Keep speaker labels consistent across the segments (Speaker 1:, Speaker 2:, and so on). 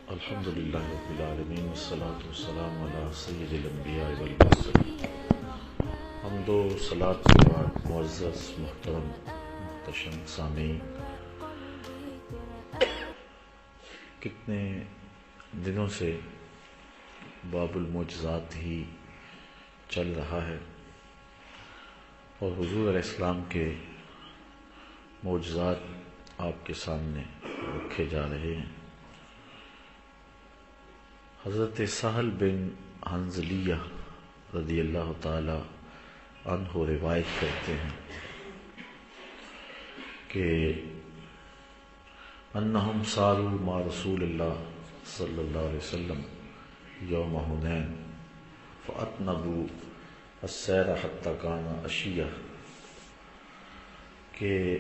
Speaker 1: الحمد للہ رب العالمین والصلاة والسلام علی سید الانبیاء والمرسلین۔ حمد و صلاۃ کے بعد معزز محترم محتشم سامعین، کتنے دنوں سے باب المعجزات ہی چل رہا ہے اور حضور علیہ السلام کے معجزات آپ کے سامنے رکھے جا رہے ہیں۔ حضرت سہل بن حنظلیہ رضی اللہ تعالی عنہ روایت کرتے ہیں کہ انہم ساروا مع رسول اللہ صلی اللہ علیہ وسلم یوم حنین فاتنبوا السیر حتی کان عشیہ، کہ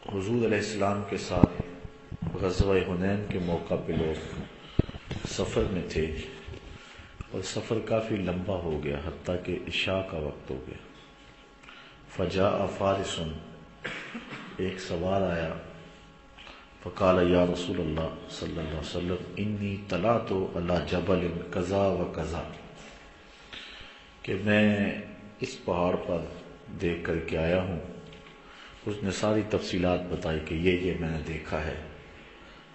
Speaker 1: حضور علیہ السلام کے ساتھ غزوہ حنین کے موقع پہ لوگ سفر میں تھے اور سفر کافی لمبا ہو گیا حتیٰ کہ عشاء کا وقت ہو گیا۔ فجاء فارس، ایک سوار آیا، فقال یا رسول اللہ صلی اللہ علیہ وسلم انی طلعت علی جبل کذا و کذا، کہ میں اس پہاڑ پر دیکھ کر کے آیا ہوں۔ اس نے ساری تفصیلات بتائی کہ یہ میں نے دیکھا ہے۔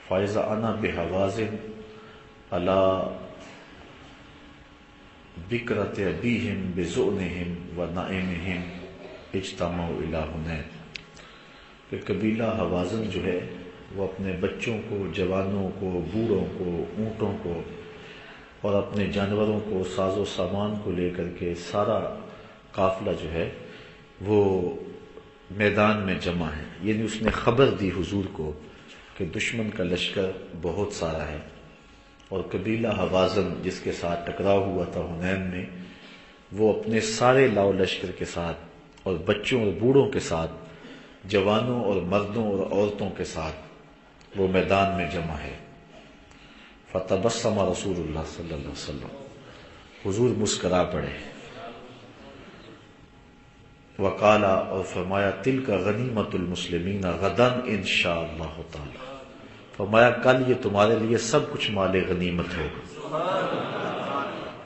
Speaker 1: فاذا انا بحوازن علی بکرۃ ابیہم بزؤنہم ونعیمہم اجتمعوا الی حنین، کہ قبیلہ حوازن جو ہے وہ اپنے بچوں کو، جوانوں کو، بوڑھوں کو، اونٹوں کو اور اپنے جانوروں کو، ساز و سامان کو لے کر کے سارا قافلہ جو ہے وہ میدان میں جمع ہے۔ یعنی اس نے خبر دی حضور کو کہ دشمن کا لشکر بہت سارا ہے، اور قبیلہ حوازن جس کے ساتھ ٹکراؤ ہوا تھا حنین میں، وہ اپنے سارے لاؤ لشکر کے ساتھ اور بچوں اور بوڑھوں کے ساتھ، جوانوں اور مردوں اور عورتوں کے ساتھ وہ میدان میں جمع ہے۔ فتبسم رسول اللہ صلی اللہ علیہ وسلم، حضور مسکرا پڑے، وقال، اور فرمایا تلک غنیمت المسلمین غدا انشاءاللہ تعالی، فرمایا کل یہ تمہارے لیے سب کچھ مال غنیمت ہوگا،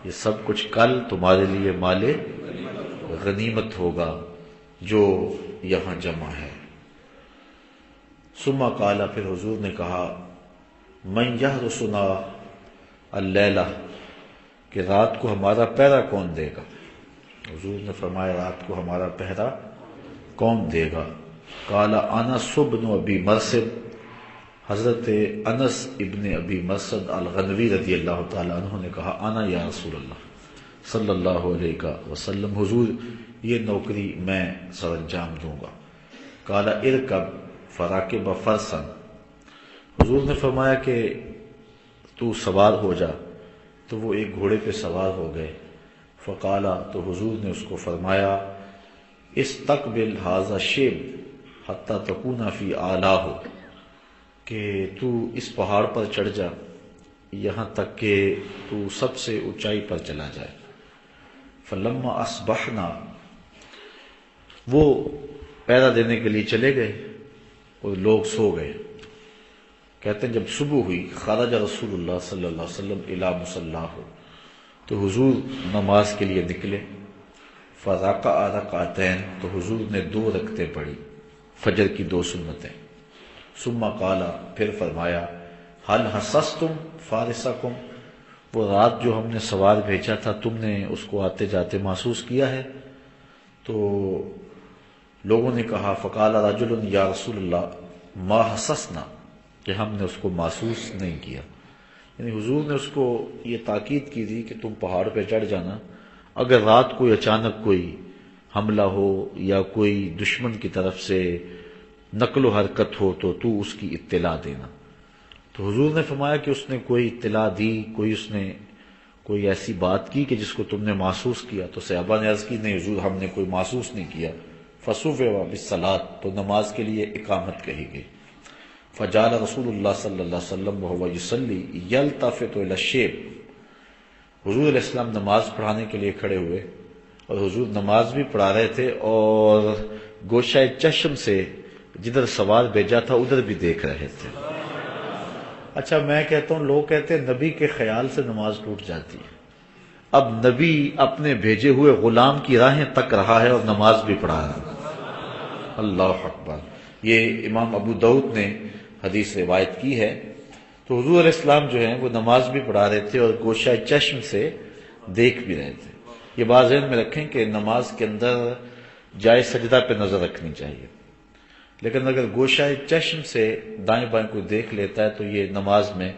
Speaker 1: یہ سب کچھ کل تمہارے لیے مال غنیمت ہوگا جو یہاں جمع ہے۔ ثم قال، پھر حضور نے کہا من یحرسنا اللیلہ، کہ رات کو ہمارا پہرا کون دے گا؟ حضور نے فرمایا رات کو ہمارا پہرا کون دے گا؟ قال انس بن ابی مرثد، حضرت انس ابن ابی مرثد الغنوی رضی اللہ تعالی عنہ نے کہا انا یا رسول اللہ صلی اللہ علیہ وسلم، حضور یہ نوکری میں سر انجام دوں گا۔ قال ارکب فراکب فرسا، حضور نے فرمایا کہ تو سوار ہو جا، تو وہ ایک گھوڑے پہ سوار ہو گئے۔ فقال، تو حضور نے اس کو فرمایا استقبل ھذا الشیب حتی تکون فی اعلاہ، کہ تو اس پہاڑ پر چڑھ جا یہاں تک کہ تو سب سے اونچائی پر چلا جائے۔ فلما اصبحنا، وہ پہرا دینے کے لیے چلے گئے اور لوگ سو گئے۔ کہتے ہیں جب صبح ہوئی خرج رسول اللہ صلی اللہ علیہ وسلم الی مصلاہ، تو حضور نماز کے لیے نکلے۔ فرکع رکعتین، تو حضور نے 2 رکعتیں پڑھی، فجر کی 2 سنتیں۔ ثم قال، پھر فرمایا هل حسستم فارسکم، وہ رات جو ہم نے سوار بھیجا تھا تم نے اس کو آتے جاتے محسوس کیا ہے؟ تو لوگوں نے کہا فقال رجل یا رسول اللہ ما حسسنا، کہ ہم نے اس کو محسوس نہیں کیا۔ یعنی حضور نے اس کو یہ تاکید کی تھی کہ تم پہاڑ پہ چڑھ جانا، اگر رات کوئی اچانک کوئی حملہ ہو یا کوئی دشمن کی طرف سے نقل و حرکت ہو تو اس کی اطلاع دینا۔ تو حضور نے فرمایا کہ اس نے کوئی اطلاع دی، اس نے کوئی ایسی بات کی کہ جس کو تم نے محسوس کیا؟ تو صحابہ نے عرض کی نہیں حضور ہم نے کوئی محسوس نہیں کیا۔ فصوف بالصلاۃ، تو نماز کے لیے اقامت کہی گئی۔ فجعل رسول اللہ صلی اللہ علیہ وسلم وهو یصلی یلتفت الی الشیب، حضور علیہ السلام نماز پڑھانے کے لیے کھڑے ہوئے اور حضور نماز بھی پڑھا رہے تھے اور گوشہ چشم سے جدھر سوار بھیجا تھا ادھر بھی دیکھ رہے تھے۔ اچھا میں کہتا ہوں، لوگ کہتے ہیں نبی کے خیال سے نماز ٹوٹ جاتی ہے۔ اب نبی اپنے بھیجے ہوئے غلام کی راہیں تک رہا ہے اور نماز بھی پڑھا رہا ہے۔ اللہ اکبر۔ یہ امام ابو داؤد نے حدیث روایت کی ہے۔ تو حضور علیہ السلام جو ہیں وہ نماز بھی پڑھا رہے تھے اور گوشہ چشم سے دیکھ بھی رہے تھے۔ یہ بات ذہن میں رکھیں کہ نماز کے اندر جائے سجدہ پہ نظر رکھنی چاہیے، لیکن اگر گوشہ چشم سے دائیں بائیں کو دیکھ لیتا ہے تو یہ نماز میں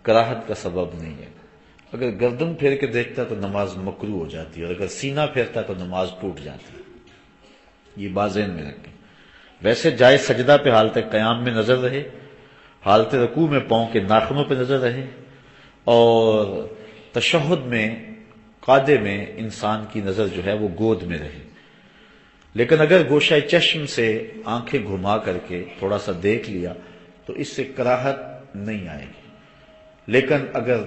Speaker 1: کراہت کا سبب نہیں ہے۔ اگر گردن پھیر کے دیکھتا ہے تو نماز مکروہ ہو جاتی ہے، اور اگر سینہ پھیرتا ہے تو نماز ٹوٹ جاتی ہے۔ یہ بات ذہن میں رکھیں۔ ویسے جائے سجدہ پہ حالت قیام میں نظر رہے، حالت رکوع میں پاؤں کے ناخنوں پہ نظر رہے، اور تشہد میں قعدے میں انسان کی نظر جو ہے وہ گود میں رہے۔ لیکن اگر گوشہ چشم سے آنکھیں گھما کر کے تھوڑا سا دیکھ لیا تو اس سے کراہت نہیں آئے گی، لیکن اگر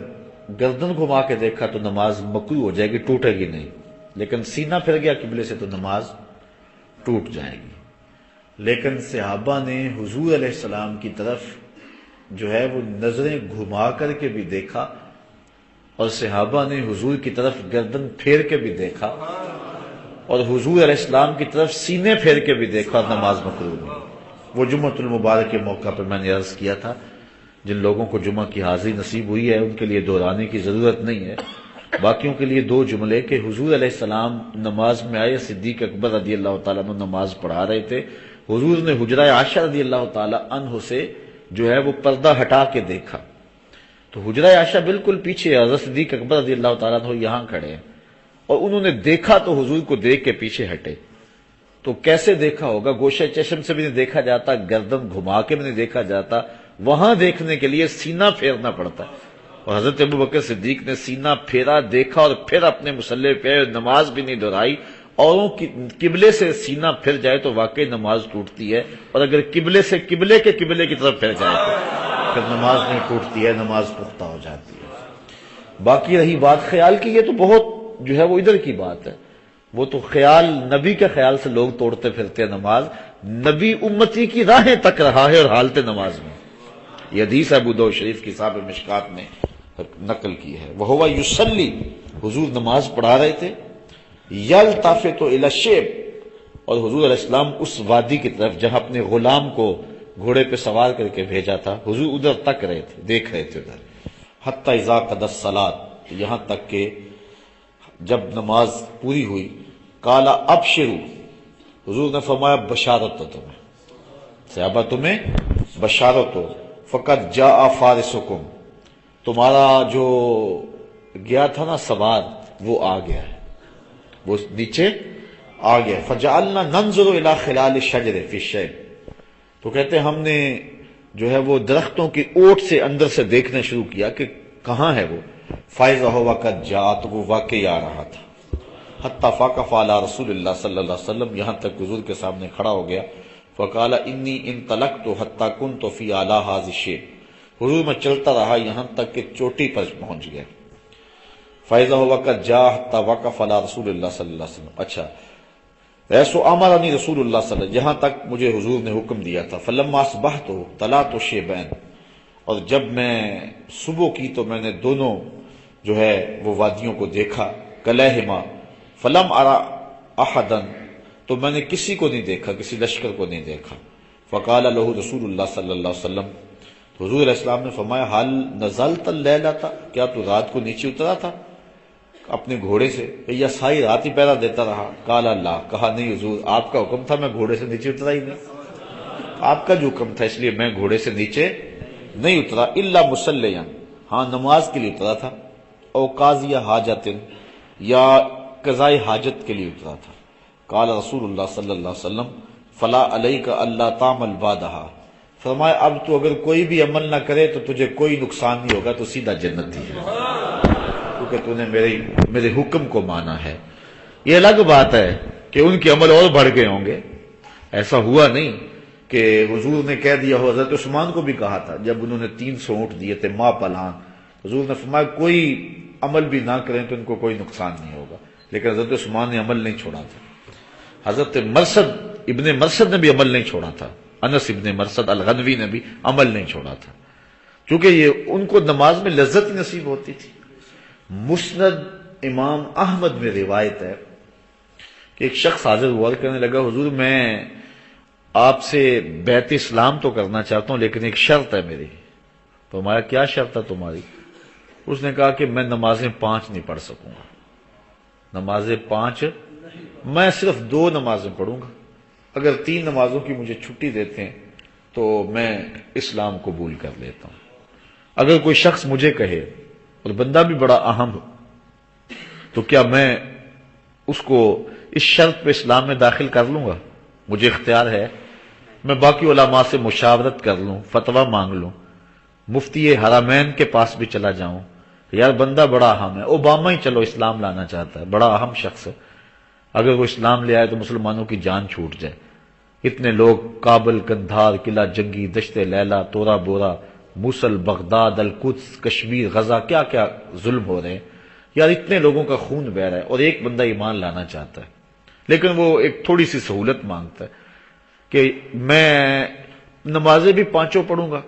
Speaker 1: گردن گھما کے دیکھا تو نماز مکروہ ہو جائے گی، ٹوٹے گی نہیں۔ لیکن سینہ پھر گیا قبلے سے تو نماز ٹوٹ جائے گی۔ لیکن صحابہ نے حضور علیہ السلام کی طرف جو ہے وہ نظریں گھما کر کے بھی دیکھا، اور صحابہ نے حضور کی طرف گردن پھیر کے بھی دیکھا، اور حضور علیہ السلام کی طرف سینے پھیر کے بھی دیکھا، اور نماز مکروہ نہیں۔ وہ جمعۃ المبارک کے موقع پر میں نے عرض کیا تھا، جن لوگوں کو جمعہ کی حاضری نصیب ہوئی ہے ان کے لیے دہرانے کی ضرورت نہیں ہے، باقیوں کے لیے دو جملے کہ حضور علیہ السلام نماز میں آئے، صدیق اکبر رضی اللہ تعالیٰ عنہ نماز پڑھا رہے تھے، حضور نے حجرہ عائشہ رضی اللہ تعالیٰ عنہ سے جو ہے وہ پردہ ہٹا کے دیکھا، تو حجرہ عائشہ بالکل پیچھے ہے، حضرت صدیق اکبر رضی اللہ تعالیٰ عنہ یہاں کھڑے ہیں، اور انہوں نے دیکھا تو حضور کو دیکھ کے پیچھے ہٹے۔ تو کیسے دیکھا ہوگا؟ گوشہ چشم سے بھی نہیں دیکھا جاتا، گردن گھما کے بھی نہیں دیکھا جاتا، وہاں دیکھنے کے لیے سینہ پھیرنا پڑتا ہے، اور حضرت ابوبکر صدیق نے سینہ پھیرا، دیکھا، اور پھر اپنے مصلی پہ نماز بھی نہیں دہرائی۔ اوروں کی قبلے سے سینہ پھر جائے تو واقعی نماز ٹوٹتی ہے، اور اگر قبلے سے قبلے کی طرف پھر جائے تو پھر نماز نہیں ٹوٹتی ہے، نماز پختہ ہو جاتی ہے۔ باقی رہی بات خیال کی، یہ تو بہت جو ہے وہ ادھر کی بات ہے، وہ تو خیال نبی کے خیال سے لوگ توڑتے پھرتے ہیں نماز، نبی امتی کی راہیں تک رہا ہے اور حالت نماز میں۔ یہ حدیث ابو داؤد شریف کی صاحب مشکات نے نقل کی ہے۔ وہو یصلی، حضور نماز پڑھا رہے تھے، یلتفت الی الشیب، اور حضور علیہ السلام اس وادی کی طرف جہاں اپنے غلام کو گھوڑے پہ سوار کر کے بھیجا تھا، حضور ادھر تک رہے تھے، دیکھ رہے تھے ادھر، حتی اذا قضی الصلاۃ، یہاں تک کہ جب نماز پوری ہوئی، قال ابشروا، حضور نے فرمایا بشارت ہو تمہیں، صحابہ تمہیں بشارت ہو، فقد جاء فارسکم، تمہارا جو گیا تھا نا سوار وہ آ گیا ہے، وہ نیچے آ گیا۔ فجعلنا ننظر الى خلال الشجر فی الشیب، تو کہتے ہیں ہم نے جو ہے وہ درختوں کی اوٹ سے اندر سے دیکھنا شروع کیا کہ کہاں ہے وہ، فاذا هو قد جاء، تو وہ واقعی آ رہا تھا، حتی فاقف علی رسول اللہ صلی اللہ علیہ وسلم، یہاں تک حضور کے سامنے کھڑا ہو گیا، فقال انی انطلقت حتی کنت فی اعلی ھذا الشیب، حضور میں چلتا رہا یہاں تک کہ چوٹی پر پہنچ گیا، فاذا هو قد جاء حتی وقف علی رسول اللہ صلی اللہ علیہ وسلم، اچھا ایسو امرنی رسول اللہ صلی اللہ علیہ وسلم، یہاں تک مجھے حضور نے حکم دیا تھا، فلما اصبحت طلعت شیبین، اور جب میں صبح کی تو میں نے دونوں جو ہے وہ وادیوں کو دیکھا، کلہما، فلم ارى احدا، تو میں نے کسی کو نہیں دیکھا، کسی لشکر کو نہیں دیکھا، فقال له رسول اللہ صلی اللہ علیہ وسلم، تو حضور علیہ السلام نے فرمایا حل نزلت اللیلۃ، کیا تو رات کو نیچے اترا تھا اپنے گھوڑے سے، یا ساری رات ہی پہرا دیتا رہا؟ قال لا، کہا نہیں حضور، آپ کا حکم تھا، میں گھوڑے سے نیچے اترا ہی نہیں، آپ کا جو حکم تھا اس لیے میں گھوڑے سے نیچے نہیں اترا، الا مصلیا، ہاں نماز کے لیے اترا تھا، او قاضی حاجت، یا قضاء حاجت کے لیے اترا تھا۔ قال رسول اللہ صلی اللہ علیہ وسلم فلا علیک الا تعمل بعدها، فرمایا اب تو اگر کوئی بھی عمل نہ کرے تو تجھے کوئی نقصان نہیں ہوگا، تو سیدھا جنتی ہے، کیونکہ تو نے میرے حکم کو مانا ہے۔ یہ الگ بات ہے کہ ان کے عمل اور بڑھ گئے ہوں گے، ایسا ہوا نہیں کہ حضور نے کہہ دیا ہو، حضرت عثمان کو بھی کہا تھا جب انہوں نے 300 اونٹ دیے تھے ماں پلان، حضور نے فرمایا کوئی عمل بھی نہ کریں تو ان کو کوئی نقصان نہیں ہوگا، لیکن حضرت عثمان نے عمل نہیں چھوڑا تھا، حضرت ابن مرثد نے بھی عمل نہیں چھوڑا تھا، انس ابن مرثد الغنوی نے بھی عمل نہیں چھوڑا تھا۔ کیونکہ یہ ان کو نماز میں لذت نصیب ہوتی تھی۔ مسند امام احمد میں روایت ہے کہ ایک شخص حاضر ہوا کہنے لگا حضور میں آپ سے بیعت اسلام تو کرنا چاہتا ہوں لیکن ایک شرط ہے میری۔ فرمایا کیا شرط ہے تمہاری؟ اس نے کہا کہ میں نمازیں 5 نہیں پڑھ سکوں گا، نمازیں 5 میں صرف 2 نمازیں پڑھوں گا، اگر 3 نمازوں کی مجھے چھٹی دیتے ہیں تو میں اسلام قبول کر لیتا ہوں۔ اگر کوئی شخص مجھے کہے اور بندہ بھی بڑا اہم ہو تو کیا میں اس کو اس شرط پہ اسلام میں داخل کر لوں گا؟ مجھے اختیار ہے، میں باقی علماء سے مشاورت کر لوں، فتویٰ مانگ لوں، مفتی حرمین کے پاس بھی چلا جاؤں، یار بندہ بڑا اہم ہے، اوباما ہی چلو اسلام لانا چاہتا ہے، بڑا اہم شخص ہے، اگر وہ اسلام لے آئے تو مسلمانوں کی جان چھوٹ جائے، اتنے لوگ کابل، قندھار، قلعہ جنگی، دشت لیلا، تورا بورا، موصل، بغداد، القدس، کشمیر، غزہ، کیا کیا ظلم ہو رہے ہیں یار، اتنے لوگوں کا خون بہ رہا ہے اور ایک بندہ ایمان لانا چاہتا ہے، لیکن وہ ایک تھوڑی سی سہولت مانگتا ہے کہ میں نمازیں بھی 5 پڑھوں گا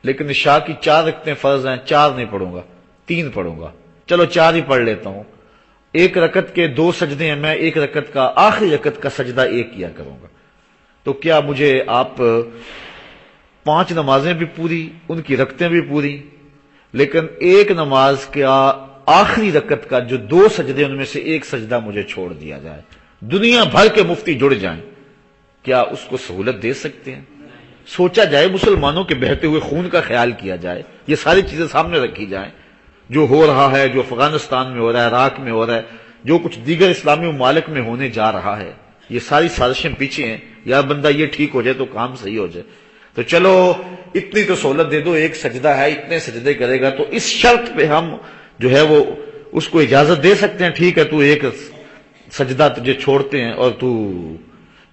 Speaker 1: لیکن عشاء کی 4 رکعتیں فرض ہیں، 4 نہیں پڑھوں گا، 3 پڑھوں گا، چلو 4 ہی پڑھ لیتا ہوں، 1 رکعت کے 2 سجدے ہیں، میں 1 رکعت کا آخری رکعت کا سجدہ 1 کیا کروں گا، تو کیا مجھے آپ 5 نمازیں بھی پوری، ان کی رکعتیں بھی پوری، لیکن 1 نماز کا آخری رکعت کا جو 2 سجدے ان میں سے 1 سجدہ مجھے چھوڑ دیا جائے، دنیا بھر کے مفتی جڑ جائیں، کیا اس کو سہولت دے سکتے ہیں؟ سوچا جائے، مسلمانوں کے بہتے ہوئے خون کا خیال کیا جائے، یہ ساری چیزیں سامنے رکھی جائیں، جو ہو رہا ہے، جو افغانستان میں ہو رہا ہے، عراق میں ہو رہا ہے، جو کچھ دیگر اسلامی ممالک میں ہونے جا رہا ہے، یہ ساری سازشیں پیچھے ہیں، یا بندہ یہ ٹھیک ہو جائے تو کام صحیح ہو جائے، تو چلو اتنی تو سہولت دے دو، 1 سجدہ ہے، اتنے سجدے کرے گا تو اس شرط پہ ہم جو ہے وہ اس کو اجازت دے سکتے ہیں، ٹھیک ہے تو 1 سجدہ تجھے چھوڑتے ہیں اور تو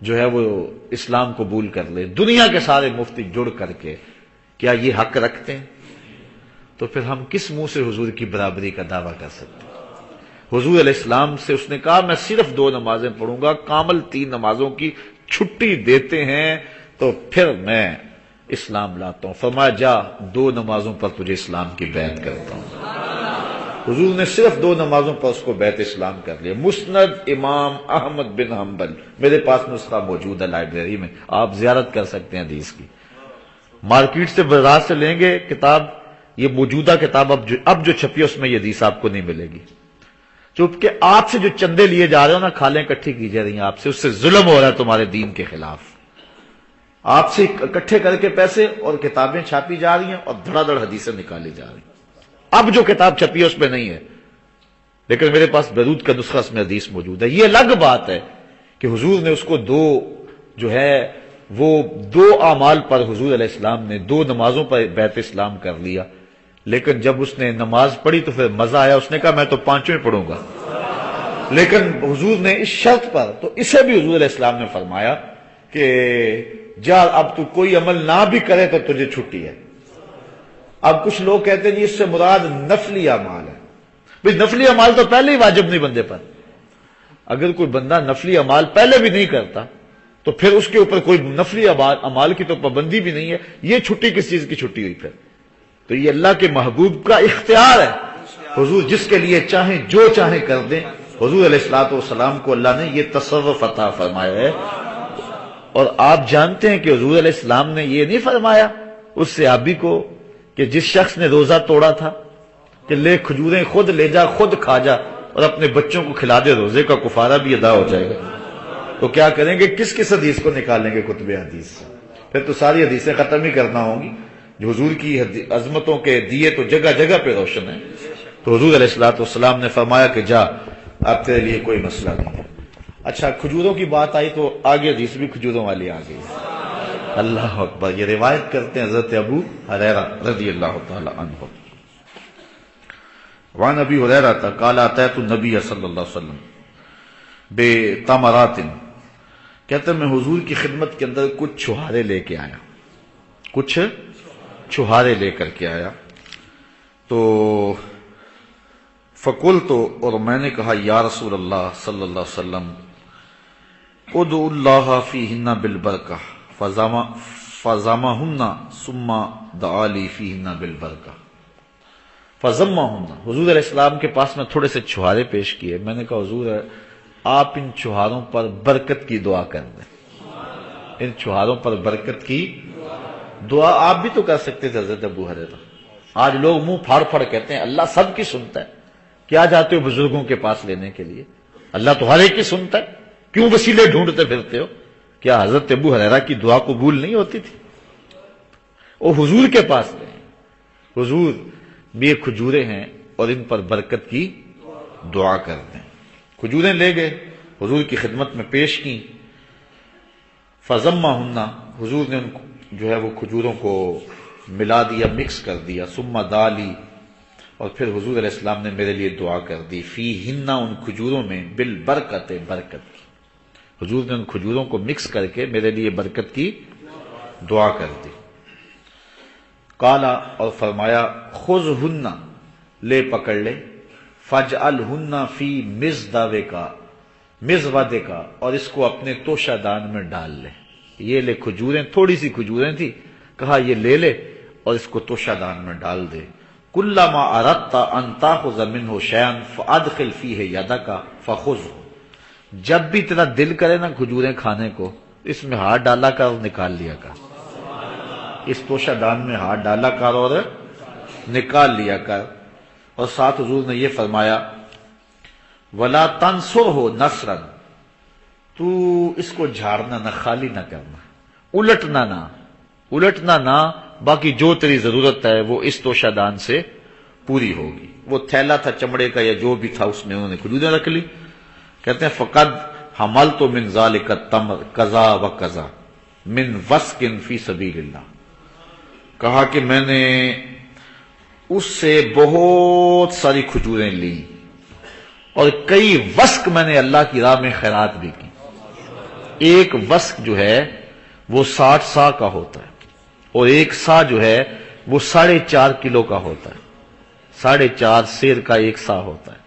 Speaker 1: جو ہے وہ اسلام قبول کر لے۔ دنیا کے سارے مفتی جڑ کر کے کیا یہ حق رکھتے ہیں؟ تو پھر ہم کس منہ سے حضور کی برابری کا دعویٰ کر سکتے ہیں؟ حضور علیہ السلام سے اس نے کہا میں صرف 2 نمازیں پڑھوں گا، کامل 3 نمازوں کی چھٹی دیتے ہیں تو پھر میں اسلام لاتا ہوں۔ فرمایا جا 2 نمازوں پر تجھے اسلام کی بیعت کرتا ہوں۔ حضور نے صرف 2 نمازوں پر اس کو بیعت اسلام کر لیا۔ مسند امام احمد بن حنبل، میرے پاس نسخہ موجود ہے لائبریری میں، آپ زیارت کر سکتے ہیں حدیث کی، مارکیٹ سے بازار سے لیں گے کتاب، یہ موجودہ کتاب اب جو چھپی ہے اس میں یہ حدیث آپ کو نہیں ملے گی، چونکہ آپ سے جو چندے لیے جا رہے ہو نا، کھالیں اکٹھی کی جا رہی ہیں آپ سے، اس سے ظلم ہو رہا ہے تمہارے دین کے خلاف، آپ سے اکٹھے کر کے پیسے اور کتابیں چھاپی جا رہی ہیں اور دھڑا دھڑ حدیثیں نکالی جا رہی ہیں۔ اب جو کتاب چھپی ہے اس میں نہیں ہے، لیکن میرے پاس بیروت کا نسخہ اس میں حدیث موجود ہے۔ یہ الگ بات ہے کہ حضور نے اس کو 2 جو ہے وہ 2 اعمال پر حضور علیہ السلام نے 2 نمازوں پر بیعت اسلام کر لیا، لیکن جب اس نے نماز پڑھی تو پھر مزہ آیا، اس نے کہا میں تو 5 پڑھوں گا، لیکن حضور نے اس شرط پر، تو اسے بھی حضور علیہ السلام نے فرمایا کہ جا اب تو کوئی عمل نہ بھی کرے تو تجھے چھٹی ہے۔ اب کچھ لوگ کہتے ہیں جی اس سے مراد نفلی اعمال ہے، بھئی نفلی اعمال تو پہلے ہی واجب نہیں بندے پر، اگر کوئی بندہ نفلی اعمال پہلے بھی نہیں کرتا تو پھر اس کے اوپر کوئی نفلی اعمال کی تو پابندی بھی نہیں ہے، یہ چھٹی کس چیز کی چھٹی ہوئی پھر؟ تو یہ اللہ کے محبوب کا اختیار ہے، حضور جس کے لیے چاہیں جو چاہیں کر دیں۔ حضور علیہ الصلوۃ والسلام کو اللہ نے یہ تصرف عطا فرمایا ہے، اور آپ جانتے ہیں کہ حضور علیہ السلام نے یہ نہیں فرمایا اس صحابی کو کہ جس شخص نے روزہ توڑا تھا کہ لے کھجوریں خود لے جا، خود کھا جا اور اپنے بچوں کو کھلا دے، روزے کا کفارہ بھی ادا ہو جائے گا، تو کیا کریں گے؟ کس حدیث کو نکالیں گے کتب حدیث سے؟ پھر تو ساری حدیثیں ختم ہی کرنا ہوں گی۔ جو حضور کی عظمتوں کے دیے تو جگہ جگہ پہ روشن ہیں، تو حضور علیہ الصلوۃ والسلام نے فرمایا کہ جا اب تیرے لیے کوئی مسئلہ نہیں ہے۔ اچھا کھجوروں کی بات آئی تو آگے حدیث بھی کھجوروں والی آ گئی۔ اللہ اکبر، یہ روایت کرتے ہیں حضرت ابو ہریرہ رضی اللہ تعالی عنہ، وعن ابی ہریرہ قال اتیت النبی صلی اللہ علیہ وسلم بتمرات، کہتے ہیں میں حضور کی خدمت کے اندر کچھ چھہارے لے کے آیا، کچھ چھہارے لے کر کے آیا، تو فقلت، اور میں نے کہا یا رسول اللہ صلی اللہ علیہ وسلم ادعو اللہ فیہن بالبرکہ فَزَمَهُنَّ ثُمَّ دَعَا لِي فِيهِنَّ بِالْبَرْكَةِ فَزَمَّهُنَّ حضور علیہ السلام کے پاس میں تھوڑے سے چھہارے پیش کیے. میں نے کہا حضور آپ ان چھہاروں پر برکت کی دعا کر دیں. ان چھہاروں پر برکت کی دعا آپ بھی تو کر سکتے تھے حضرت ابو ہریرہ. آج لوگ منہ پھاڑ پھاڑ کہتے ہیں اللہ سب کی سنتا ہے. کیا جاتے ہو بزرگوں کے پاس لینے کے لیے؟ اللہ تو ہر ایک کی سنتا ہے، کیوں وسیلے ڈھونڈتے پھرتے ہو؟ کیا حضرت ابو ہریرہ کی دعا قبول نہیں ہوتی تھی؟ وہ حضور کے پاس گئے. حضور یہ کھجوریں ہیں اور ان پر برکت کی دعا کر دیں. کھجوریں لے گئے، حضور کی خدمت میں پیش کی. فَزَمَّهُنَّ حضور نے ان جو ہے وہ کھجوروں کو ملا دیا، مکس کر دیا. ثُمَّ دَعَا لِي اور پھر حضور علیہ السلام نے میرے لیے دعا کر دی. فِيهِنَّ ان کھجوروں میں بالبرکت برکت کی. حضور نے ان کھجوروں کو مکس کر کے میرے لیے برکت کی دعا کر دی. قال اور فرمایا خذہن لے پکڑ لے، فاجعلہن فی مزودے کا اور اس کو اپنے توشہ دان میں ڈال لے. یہ لے کھجوریں، تھوڑی سی کھجوریں تھی، کہا یہ لے لے اور اس کو توشہ دان میں ڈال دے. کلما اردت ان تاخذ منہ شیئا فادخل فیہ یدک فخذہ جب بھی تیرا دل کرے نا کھجوریں کھانے کو، اس میں ہاتھ ڈالا کر اور نکال لیا کر. اس توشہ دان میں ہاتھ ڈالا کر اور نکال لیا کر. اور ساتھ حضور نے یہ فرمایا وَلَا تَنْصُرْهُ نَصْرًا تو اس کو جھاڑنا نہ، خالی نہ کرنا، الٹنا نہ، باقی جو تیری ضرورت ہے وہ اس توشہ دان سے پوری ہوگی. وہ تھیلا تھا چمڑے کا یا جو بھی تھا، اس میں انہوں نے کھجوریں رکھ لی. کہتے ہیں فقد حملت من ذلك التمر کذا و کذا من وسق فی سبیل اللہ. کہا کہ میں نے اس سے بہت ساری کھجوریں لی اور کئی وسق میں نے اللہ کی راہ میں خیرات بھی کی. ایک وسق جو ہے وہ 60 سا کا ہوتا ہے اور ایک سا جو ہے وہ 4.5 کلو کا ہوتا ہے. 4.5 سیر کا ایک سا ہوتا ہے.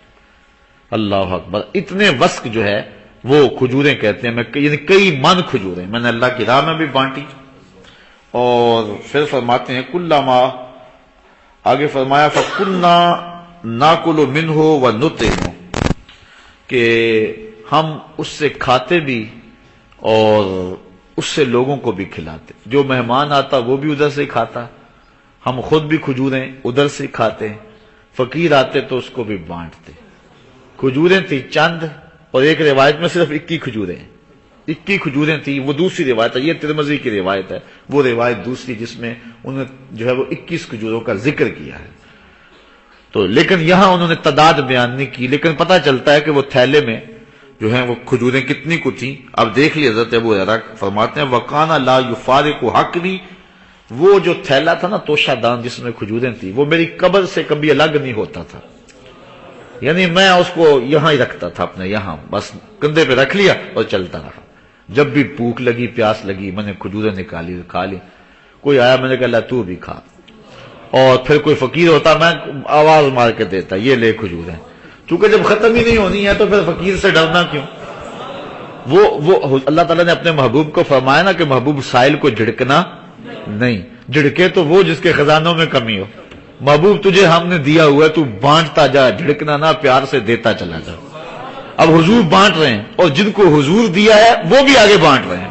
Speaker 1: اللہ اکبر. اتنے وسق جو ہے وہ کھجوریں کہتے ہیں. یعنی کئی من کھجوریں میں نے اللہ کی راہ میں بھی بانٹی. اور پھر فرماتے ہیں کلما، آگے فرمایا فَكُنَّا نَاكُلُ مِنْهُ وَنُطْعِمُ کہ ہم اس سے کھاتے بھی اور اس سے لوگوں کو بھی کھلاتے. جو مہمان آتا وہ بھی ادھر سے کھاتا، ہم خود بھی کھجوریں ادھر سے کھاتے ہیں. فقیر آتے تو اس کو بھی بانٹتے. کھجوریں تھی چند اور ایک روایت میں صرف 21 کھجوریں 21 کھجوریں تھی. وہ دوسری روایت ہے، یہ ترمذی کی روایت ہے. وہ روایت دوسری جس میں انہوں نے جو ہے وہ 21 کھجوروں کا ذکر کیا ہے. تو لیکن یہاں انہوں نے تعداد بیان نہیں کی، لیکن پتہ چلتا ہے کہ وہ تھیلے میں جو ہیں وہ کھجوریں کتنی کو تھیں. اب دیکھ لیے حضرت ابو ہریرہ فرماتے ہیں وَقَانَ لَا يُفَارِقُ حَقْرِي وہ جو تھیلا تھا نا توشہ دان جس میں کھجوریں تھی، وہ میری قبر سے کبھی الگ نہیں ہوتا تھا. یعنی میں اس کو یہاں ہی رکھتا تھا، اپنے یہاں بس کندھے پہ رکھ لیا اور چلتا رہا. جب بھی بھوک لگی پیاس لگی میں نے کھجوریں نکالی کھا لی. کوئی آیا میں نے کہا اللہ تو بھی کھا. اور پھر کوئی فقیر ہوتا میں آواز مار کے دیتا یہ لے کھجوریں. چونکہ جب ختم ہی نہیں ہونی ہے تو پھر فقیر سے ڈرنا کیوں. وہ اللہ تعالیٰ نے اپنے محبوب کو فرمایا نا کہ محبوب سائل کو جھڑکنا نہیں. جھڑکے تو وہ جس کے خزانوں میں کمی ہو. محبوب تجھے ہم نے دیا ہوا ہے تو بانٹتا جا، جھڑکنا نہ، پیار سے دیتا چلا جا. اب حضور بانٹ رہے ہیں اور جن کو حضور دیا ہے وہ بھی آگے بانٹ رہے ہیں.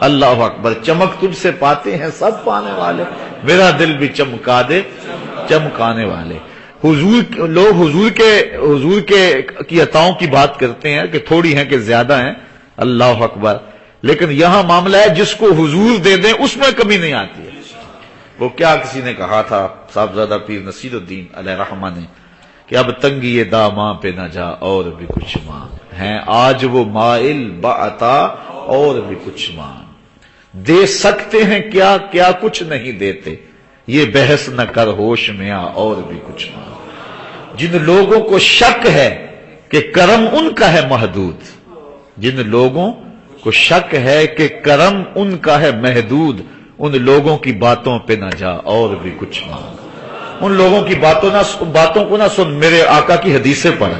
Speaker 1: اللہ اکبر. چمک تجھ سے پاتے ہیں سب پانے والے، میرا دل بھی چمکا دے چمکانے والے. لوگ حضور کے کی عطاؤں کی بات کرتے ہیں کہ تھوڑی ہیں کہ زیادہ ہیں. اللہ اکبر. لیکن یہاں معاملہ ہے جس کو حضور دے دیں اس میں کمی نہیں آتی ہے. وہ کیا کسی نے کہا تھا صاحبزادہ پیر نصیر الدین علیہ رحمہ نے کہ اب تنگی یہ داماں پہ نہ جا اور بھی کچھ مانگ ہیں آج وہ مائل بعطا اور بھی کچھ مانگ. دے سکتے ہیں کیا کیا کچھ نہیں دیتے، یہ بحث نہ کر ہوش میں آ اور بھی کچھ مانگ. جن لوگوں کو شک ہے کہ کرم ان کا ہے محدود، جن لوگوں کو شک ہے کہ کرم ان کا ہے محدود، ان لوگوں کی باتوں پہ نہ جا اور بھی کچھ مانگ. ان لوگوں کی باتوں کو نہ سن، میرے آقا کی حدیثیں پڑھ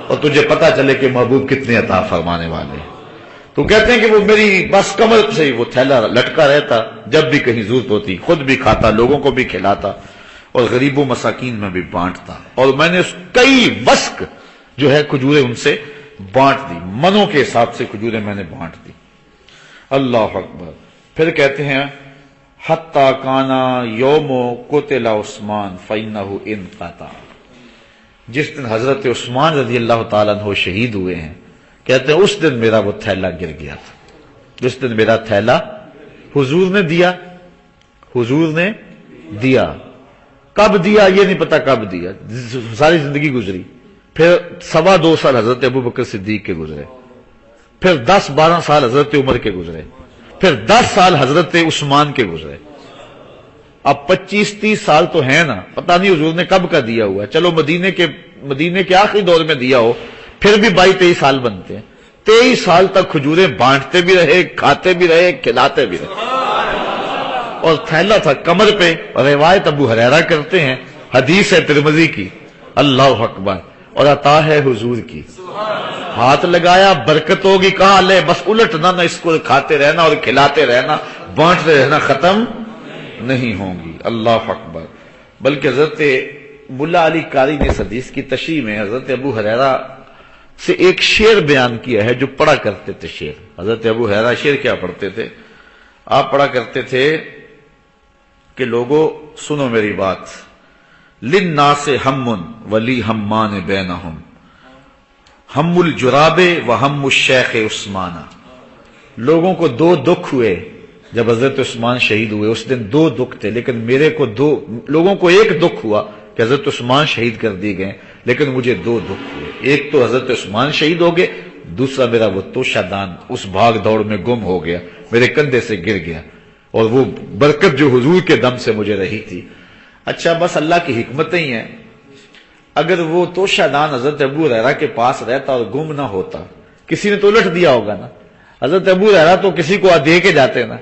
Speaker 1: اور تجھے پتا چلے کہ محبوب کتنے عطا فرمانے والے. تو کہتے ہیں کہ وہ میری بس کمر سے وہ تھیلا لٹکا رہتا، جب بھی کہیں ضرورت ہوتی خود بھی کھاتا، لوگوں کو بھی کھلاتا اور غریبوں مساکین میں بھی بانٹتا، اور میں نے کئی وسق جو ہے کھجوریں ان سے بانٹ دی، منوں کے حساب سے کھجوریں میں نے بانٹ دی۔ اللہ اکبر۔ پھر کہتے ہیں حتی کانا یوم قتل عثمان فإنہ انقطع، جس دن حضرت عثمان رضی اللہ تعالیٰ عنہ شہید ہوئے ہیں، کہتے ہیں اس دن میرا وہ تھیلا گر گیا تھا، جس دن میرا تھیلا حضور نے دیا، حضور نے دیا، کب دیا یہ نہیں پتا، کب دیا، ساری زندگی گزری، پھر 2.25 سال حضرت ابوبکر صدیق کے گزرے، پھر 10-12 سال حضرت عمر کے گزرے، پھر 10 سال حضرت عثمان کے گزرے، اب 25-30 سال تو ہیں نا، پتہ نہیں حضور نے کب کا دیا ہوا ہے، چلو مدینے کے آخری دور میں دیا ہو، پھر بھی 22-23 سال بنتے ہیں، 23 سال تک کھجوریں بانٹتے بھی رہے، کھاتے بھی رہے، کھلاتے بھی رہے، اور تھیلا تھا کمر پہ۔ روایت ابو ہریرہ کرتے ہیں، حدیث ہے ترمذی کی، اللہ اکبر، اور عطا ہے حضور کی، ہاتھ لگایا برکت ہوگی، کہا لے بس الٹنا نہ، اس کو کھاتے رہنا اور کھلاتے رہنا، بانٹتے رہنا، ختم نہیں ہوں گی۔ اللہ اکبر۔ بلکہ حضرت ملا علی قاری نے اس حدیث کی تشریح میں حضرت ابو ہریرہ سے ایک شعر بیان کیا ہے جو پڑھا کرتے تھے۔ شعر حضرت ابو ہریرہ شعر کیا پڑھتے تھے؟ آپ پڑھا کرتے تھے کہ لوگوں سنو میری بات، للناس ہم ولی ہمان بینہم، ہم الجراب و ہم الشیخ عثمانہ، لوگوں کو 2 دکھ ہوئے جب حضرت عثمان شہید ہوئے، اس دن 2 دکھ تھے، لیکن لوگوں کو 1 دکھ ہوا کہ حضرت عثمان شہید کر دیے گئے، لیکن مجھے 2 دکھ ہوئے، ایک تو حضرت عثمان شہید ہو گئے، دوسرا میرا وہ توشہ دان اس بھاگ دوڑ میں گم ہو گیا، میرے کندھے سے گر گیا، اور وہ برکت جو حضور کے دم سے مجھے رہی تھی۔ اچھا بس اللہ کی حکمتیں ہی ہیں، اگر وہ توشہ دان حضرت ابو ہریرہ کے پاس رہتا اور گم نہ ہوتا، کسی نے تو الٹ دیا ہوگا نا، حضرت ابو ہریرہ تو کسی کو دے کے جاتے نا،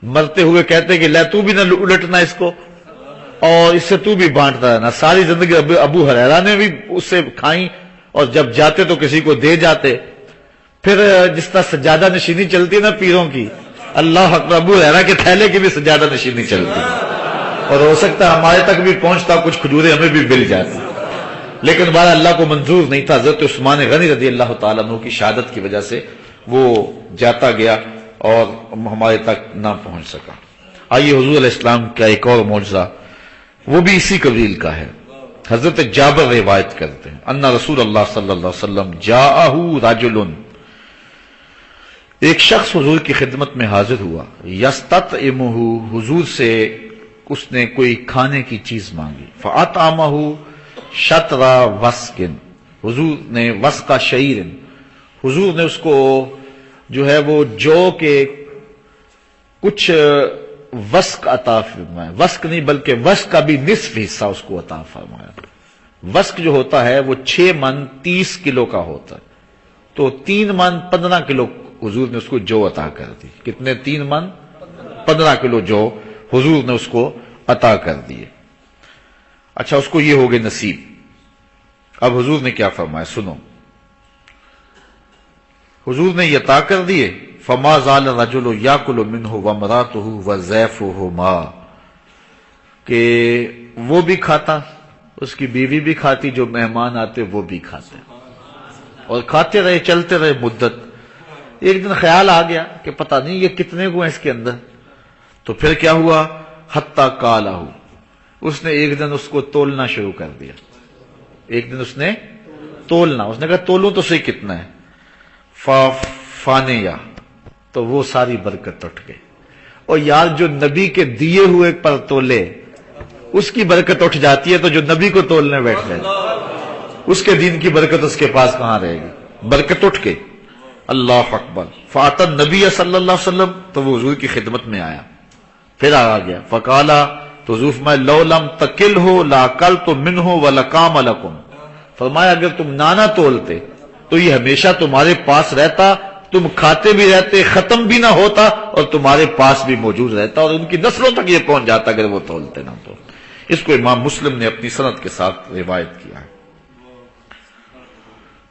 Speaker 1: مرتے ہوئے کہتے کہ لے تو بھی نہ الٹنا اس کو، اور اس سے تو بھی بانٹتا رہنا۔ ساری زندگی ابو ہریرہ نے بھی اس سے کھائیں، اور جب جاتے تو کسی کو دے جاتے۔ پھر جس طرح سجادہ نشینی چلتی ہے نا پیروں کی، اللہ اکبر، ابو ہریرہ کے تھیلے کی بھی سجادہ نشینی چلتی، اور ہو سکتا ہے ہمارے تک بھی پہنچتا، کچھ کھجوریں ہمیں بھی مل جاتی، لیکن بارہ اللہ کو منظور نہیں تھا۔ حضرت عثمان غنی رضی اللہ تعالیٰ عنہ کی شہادت کی وجہ سے وہ جاتا گیا اور ہمارے تک نہ پہنچ سکا۔ آئیے حضور علیہ السلام کا ایک اور معجزہ، وہ بھی اسی قبیل کا ہے۔ حضرت جابر روایت کرتے ہیں، ان رسول اللہ صلی اللہ علیہ وسلم جاءہ رجل، ایک شخص حضور کی خدمت میں حاضر ہوا، یستطعمہ، حضور سے اس نے کوئی کھانے کی چیز مانگی، فاطعمہ شطر وسق، حضور نے وسق شعیر، حضور نے اس کو جو ہے وہ جو کے کچھ وسق عطا فرمایا، وسق نہیں بلکہ وسق کا بھی نصف حصہ اس کو عطا فرمایا۔ وسق جو ہوتا ہے وہ 6 من 30 کلو کا ہوتا ہے، تو 3 من 15 کلو حضور نے اس کو جو عطا کر دی۔ کتنے؟ 3 من 15 کلو جو حضور نے اس کو عطا کر دیے۔ اچھا اس کو یہ ہو گئے نصیب۔ اب حضور نے کیا فرمایا سنو، حضور نے یہ عطا کر دیے، فما زال الرجل یاکل منہ وامرأتہ وضیفہما، کہ وہ بھی کھاتا، اس کی بیوی بھی کھاتی، جو مہمان آتے وہ بھی کھاتے، اور کھاتے رہے، چلتے رہے مدت۔ ایک دن خیال آ گیا کہ پتہ نہیں یہ کتنے کو ہیں اس کے اندر، تو پھر کیا ہوا، حتی کالہ، اس نے ایک دن اس کو تولنا شروع کر دیا، ایک دن اس نے تولنا، اس نے کہا تولوں تو صحیح کتنا ہے، فانیہ، تو وہ ساری برکت اٹھ گئی۔ اور یار جو نبی کے دیے ہوئے پر تولے اس کی برکت اٹھ جاتی ہے، تو جو نبی کو تولنے بیٹھ جائے اس کے دین کی برکت اس کے پاس کہاں رہے گی؟ برکت اٹھ گئی۔ اللہ اکبر۔ فاطا نبی صلی اللہ علیہ وسلم، تو وہ حضور کی خدمت میں آیا، پھر آ گیا، فقالا، تو حضور فرمایا لو لم تکل ہو لاکلت منہ ولقام لکم، فرمایا اگر تم نانا تولتے تو یہ ہمیشہ تمہارے پاس رہتا، تم کھاتے بھی رہتے، ختم بھی نہ ہوتا، اور تمہارے پاس بھی موجود رہتا، اور ان کی نسلوں تک یہ پہنچ جاتا اگر وہ تولتے نہ تو۔ اس کو امام مسلم نے اپنی سند کے ساتھ روایت کیا ہے۔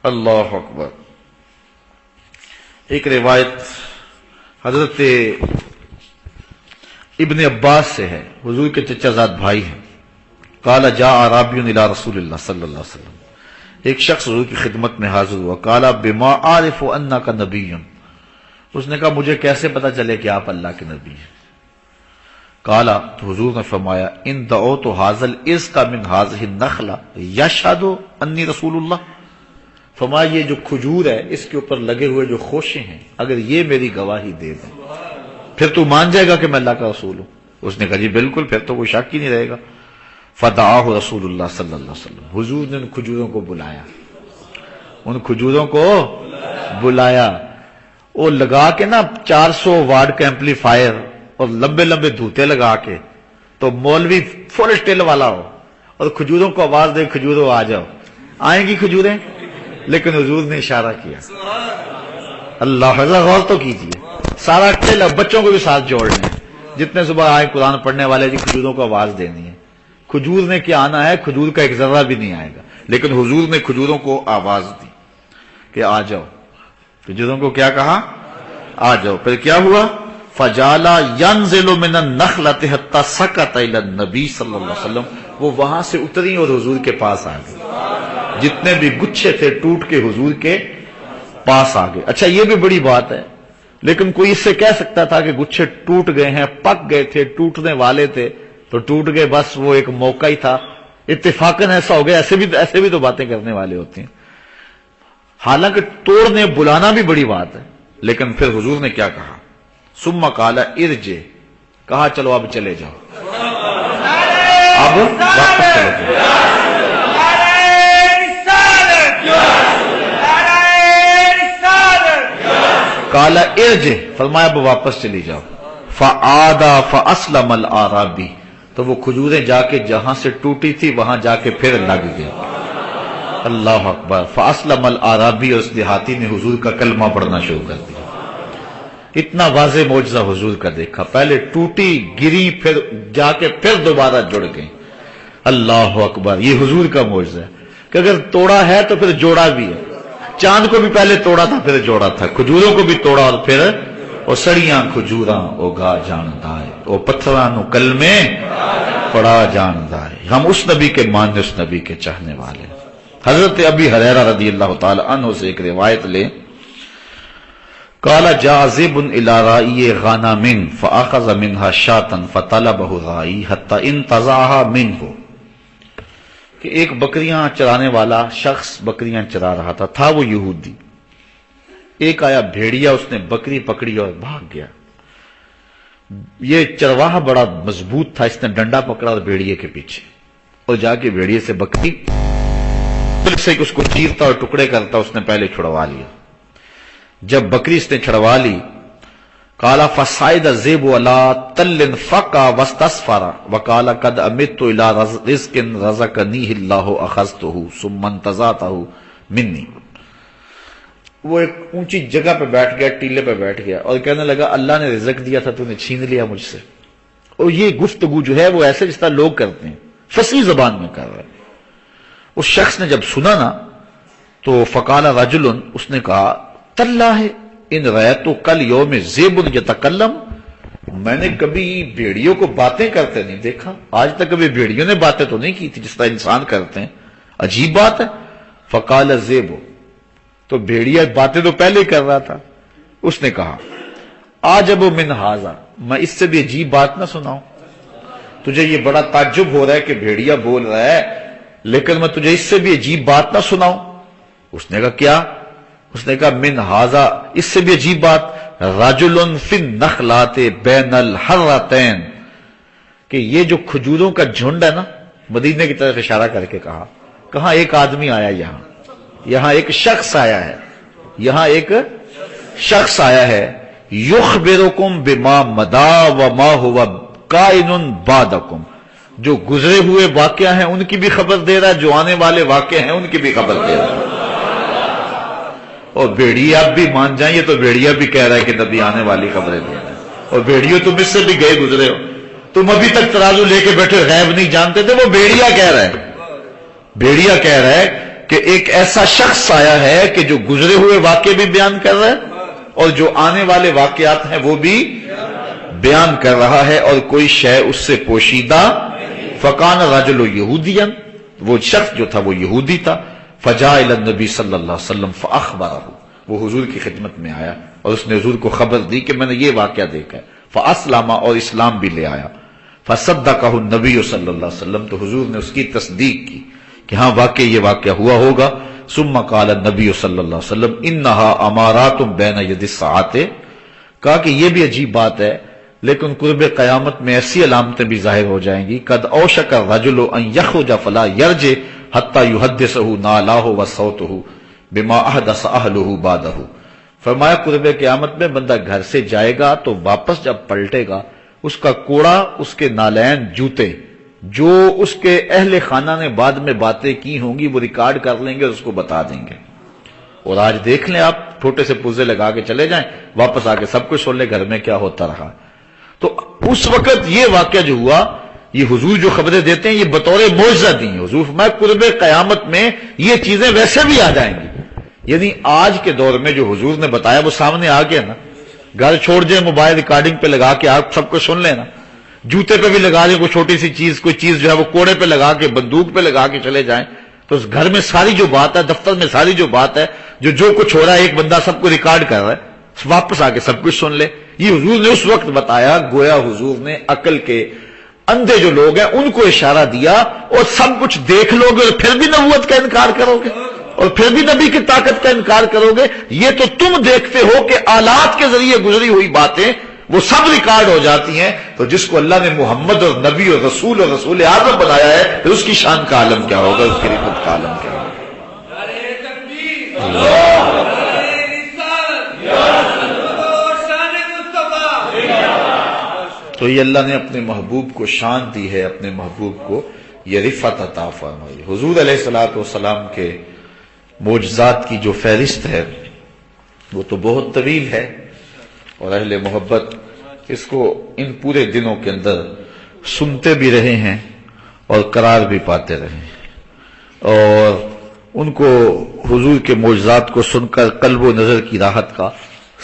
Speaker 1: اللہ اکبر۔ ایک روایت حضرت ابن عباس سے ہے، حضور کے چچا زاد بھائی ہیں. قال جاء اعرابی الی رسول اللہ صلی اللہ علیہ وسلم، ایک شخص حضور کی خدمت میں حاضر ہوا. قال بما اعرف انک نبی، اس نے کہا مجھے کیسے پتا چلے کہ آپ اللہ کے نبی ہیں؟ قال، تو حضور نے فرمایا ان دعوت حاضل از کا من حاضہ النخلہ یشہد انی رسول اللہ، فرمایا یہ جو کھجور ہے اس کے اوپر لگے ہوئے جو خوشے ہیں اگر یہ میری گواہی دے دیں پھر تو مان جائے گا کہ میں اللہ کا رسول ہوں. اس نے کہا جی بالکل، پھر تو کوئی شک ہی نہیں رہے گا. فدعاہ رسول اللہ صلی اللہ علیہ وسلم، حضور نے ان کھجوروں کو بلایا، ان کھجوروں کو بلایا. وہ لگا کے نا 400 واٹ کا ایمپلیفائر اور لمبے لمبے دھوتے لگا کے، تو مولوی فل اسٹل والا ہو اور کھجوروں کو آواز دے کھجوروں آ جاؤ، آئیں گی کھجوریں؟ لیکن حضور نے اشارہ کیا. اللہ حضرت غور تو کیجیے، سارا ٹل بچوں کو بھی ساتھ جوڑ لیں، جتنے صبح آئے قرآن پڑھنے والے جی کھجوروں کو آواز دینی ہے. کھجور نے کیا آنا ہے، کھجور کا ایک ذرہ بھی نہیں آئے گا، لیکن حضور نے کھجوروں کو آواز دی کہ آ جاؤ. کھجوروں کو کیا کہا؟ آ جاؤ. پھر کیا ہوا؟ فجالا ينزل من النخلة حتى سقط الى النبي صلی اللہ علیہ وسلم، وہ وہاں سے اتری اور حضور کے پاس آ گئی. جتنے بھی گچھے تھے ٹوٹ کے حضور کے پاس آ گئے. اچھا یہ بھی بڑی بات ہے، لیکن کوئی اس سے کہہ سکتا تھا کہ گچھے ٹوٹ گئے ہیں، پک گئے تھے، ٹوٹنے والے تھے تو ٹوٹ گئے، بس وہ ایک موقع ہی تھا، اتفاقاً ایسا ہو گیا. ایسے بھی تو باتیں کرنے والے ہوتے ہیں. حالانکہ توڑنے بلانا بھی بڑی بات ہے، لیکن پھر حضور نے کیا کہا؟ ثم قال ارجع، کہا چلو اب چلے جاؤ، اب واپس چلے جاؤ. قال ارجع، فرمایا اب واپس چلی جاؤ. فعاد فاسلم الاعرابی، تو وہ کھجوریں جا کے جہاں سے ٹوٹی تھی وہاں جا کے پھر لگ گئی. اللہ اکبر. فاسلم الاعرابی، اور اس دیہاتی نے حضور کا کلمہ پڑھنا شروع کر دیا. اتنا واضح معجزہ حضور کا دیکھا، پہلے ٹوٹی گری پھر جا کے پھر دوبارہ جڑ گئی. اللہ اکبر. یہ حضور کا معجزہ ہے کہ اگر توڑا ہے تو پھر جوڑا بھی ہے. چاند کو بھی پہلے توڑا تھا پھر جوڑا تھا، کھجوروں کو بھی توڑا اور پھر او سڑیاں کھجوراں او گا جاندا ہے، او پتھراں نو کلمے پڑا جاندا ہے. ہم اس نبی کے ماننے، اس نبی کے چاہنے والے. حضرت ابی ہریرہ رضی اللہ تعالی عنہ سے ایک روایت لیں. قال جاء ذئب الى راعي غنم فاخذ منها شاة فطلبه الراعي حتى انتزعها منه، کہ ایک بکریاں چرانے والا شخص بکریاں چرا رہا تھا وہ یہودی. ایک آیا بھیڑیا، اس نے بکری پکڑی اور بھاگ گیا. یہ چرواہا بڑا مضبوط تھا، اس نے ڈنڈا پکڑا اور بھیڑیے کے پیچھے، اور جا کے بھیڑیے سے بکری سے اس کو چیرتا اور ٹکڑے کرتا، اس نے پہلے چھڑوا لیا. جب بکری اس نے چھڑوا لی، قال فصعد الذئب على تل فقع واستسفر وقال قد امت الى رزق رزقنيه الله اخذته ثم انتزعته مني. وہ ایک اونچی جگہ پہ بیٹھ گیا، ٹیلے پہ بیٹھ گیا اور کہنے لگا اللہ نے رزق دیا تھا تو نے چھین لیا مجھ سے. اور یہ گفتگو جو ہے وہ ایسے جس طرح لوگ کرتے ہیں، فصیح زبان میں کر رہا ہے. اس شخص نے جب سنا نا تو فقال رجل، اس نے کہا تاللہ ان رأیت کل یوم ذئب یتکلم، میں نے کبھی بھیڑیوں کو باتیں کرتے نہیں دیکھا، آج تک کبھی بھیڑیوں نے باتیں تو نہیں کی تھی جس طرح انسان کرتے ہیں، عجیب بات ہے. فقال الذئب، تو بھیڑیا باتیں تو پہلے کر رہا تھا. اس نے کہا عجب من ھذا، میں اس سے بھی عجیب بات نہ سناؤں؟ تجھے یہ بڑا تعجب ہو رہا ہے کہ بھیڑیا بول رہا ہے، لیکن میں تجھے اس سے بھی عجیب بات نہ سناؤں؟ اس نے کہا کیا؟ اس نے کہا من ھذا، اس سے بھی عجیب بات، رجل فی النخلات بین الحرتین، کہ یہ جو کھجوروں کا جھنڈ ہے نا، مدینے کی طرف اشارہ کر کے کہا، کہاں ایک آدمی آیا، یہاں ایک شخص آیا ہے، یہاں ایک شخص آیا ہے، یخبرکم بما مدا وما هو کائن بعدکم، جو گزرے ہوئے واقعہ ہیں ان کی بھی خبر دے رہا ہے، جو آنے والے واقعہ ہیں ان کی بھی خبر دے رہا ہے. اور بھیڑیا بھی مان جائیں، یہ تو بھیڑیا بھی کہہ رہا ہے کہ نبی آنے والی خبریں دے رہا ہے. اور بھیڑیوں تم اس سے بھی گئے گزرے ہو، تم ابھی تک ترازو لے کے بیٹھے غیب نہیں جانتے تھے. وہ بھیڑیا کہہ رہا ہے، بھیڑیا کہہ رہا ہے کہ ایک ایسا شخص آیا ہے کہ جو گزرے ہوئے واقعے بھی بیان کر رہا ہے اور جو آنے والے واقعات ہیں وہ بھی بیان کر رہا ہے، اور کوئی شے اس سے پوشیدہ۔ فکان رجل یہودیا، وہ شخص جو تھا وہ یہودی تھا، فجاء الی النبی صلی اللہ علیہ وسلم فاخبرہ، وہ حضور کی خدمت میں آیا اور اس نے حضور کو خبر دی کہ میں نے یہ واقعہ دیکھا ہے، فاسلم، اور اسلام بھی لے آیا، فصدقہ النبی صلی اللہ علیہ وسلم، تو حضور نے اس کی تصدیق کی کہ ہاں واقعی یہ واقعہ ہوا ہوگا۔ ثم قال النبی صلی اللہ علیہ وسلم انہا امارات بین ید الساعۃ، کہا کہ یہ بھی عجیب بات ہے لیکن قرب قیامت میں ایسی علامتیں بھی ظاہر ہو جائیں گی، قد اوشک الرجل ان یخرج فلا یرجع حتی یحدثہ نالاہ وصوتہ بما احدث اہلہ بعدہ، فرمایا قرب قیامت میں بندہ گھر سے جائے گا تو واپس جب پلٹے گا اس کا کوڑا، اس کے نالین، جوتے جو اس کے اہل خانہ نے بعد میں باتیں کی ہوں گی وہ ریکارڈ کر لیں گے اور اس کو بتا دیں گے۔ اور آج دیکھ لیں آپ، چھوٹے سے پرزے لگا کے چلے جائیں، واپس آ کے سب کچھ سن لیں گھر میں کیا ہوتا رہا۔ تو اس وقت یہ واقعہ جو ہوا، یہ حضور جو خبریں دیتے ہیں یہ بطور معجزہ دی ہیں حضور، میں قرب قیامت میں یہ چیزیں ویسے بھی آ جائیں گی، یعنی آج کے دور میں جو حضور نے بتایا وہ سامنے آ گیا نا، گھر چھوڑ جائیں، موبائل ریکارڈنگ پہ لگا کے آپ سب کو سن لینا، جوتے پہ بھی لگا لیں کوئی چھوٹی سی چیز، کوئی چیز جو ہے وہ کوڑے پہ لگا کے، بندوق پہ لگا کے چلے جائیں، تو اس گھر میں ساری جو بات ہے، دفتر میں ساری جو بات ہے، جو کچھ ہو رہا ہے ایک بندہ سب کو ریکارڈ کر رہا ہے، واپس آ کے سب کچھ سن لے۔ یہ حضور نے اس وقت بتایا، گویا حضور نے عقل کے اندھے جو لوگ ہیں ان کو اشارہ دیا، اور سب کچھ دیکھ لو گے اور پھر بھی نبوت کا انکار کرو گے اور پھر بھی نبی کی طاقت کا انکار کرو گے، یہ تو تم دیکھتے ہو کہ آلات کے ذریعے گزری ہوئی باتیں وہ سب ریکارڈ ہو جاتی ہیں، تو جس کو اللہ نے محمد اور نبی اور رسول اعظم بنایا ہے پھر اس کی شان کا عالم کیا ہوگا، اس کی رتبت کا عالم کیا ہوگا۔ تو یہ اللہ نے اپنے محبوب کو شان دی ہے، اپنے محبوب کو یہ رفعت عطا فرمائی۔ حضور علیہ الصلوۃ والسلام کے معجزات کی جو فہرست ہے وہ تو بہت طویل ہے، اور اہل محبت اس کو ان پورے دنوں کے اندر سنتے بھی رہے ہیں اور قرار بھی پاتے رہے ہیں، اور ان کو حضور کے معجزات کو سن کر قلب و نظر کی راحت کا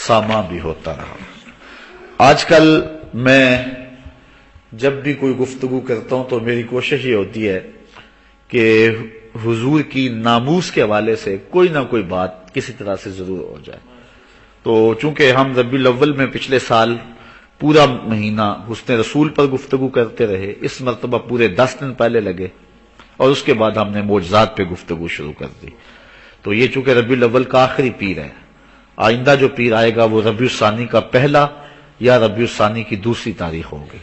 Speaker 1: سامان بھی ہوتا رہا۔ آج کل میں جب بھی کوئی گفتگو کرتا ہوں تو میری کوشش یہ ہوتی ہے کہ حضور کی ناموس کے حوالے سے کوئی نہ کوئی بات کسی طرح سے ضرور ہو جائے۔ تو چونکہ ہم ربیع الاول میں پچھلے سال پورا مہینہ حسن رسول پر گفتگو کرتے رہے، اس مرتبہ پورے 10 دن پہلے لگے، اور اس کے بعد ہم نے معجزات پہ گفتگو شروع کر دی۔ تو یہ چونکہ ربیع الاول کا آخری پیر ہے، آئندہ جو پیر آئے گا وہ ربیع الثانی کا پہلا یا ربیع الثانی کی دوسری تاریخ ہوگی،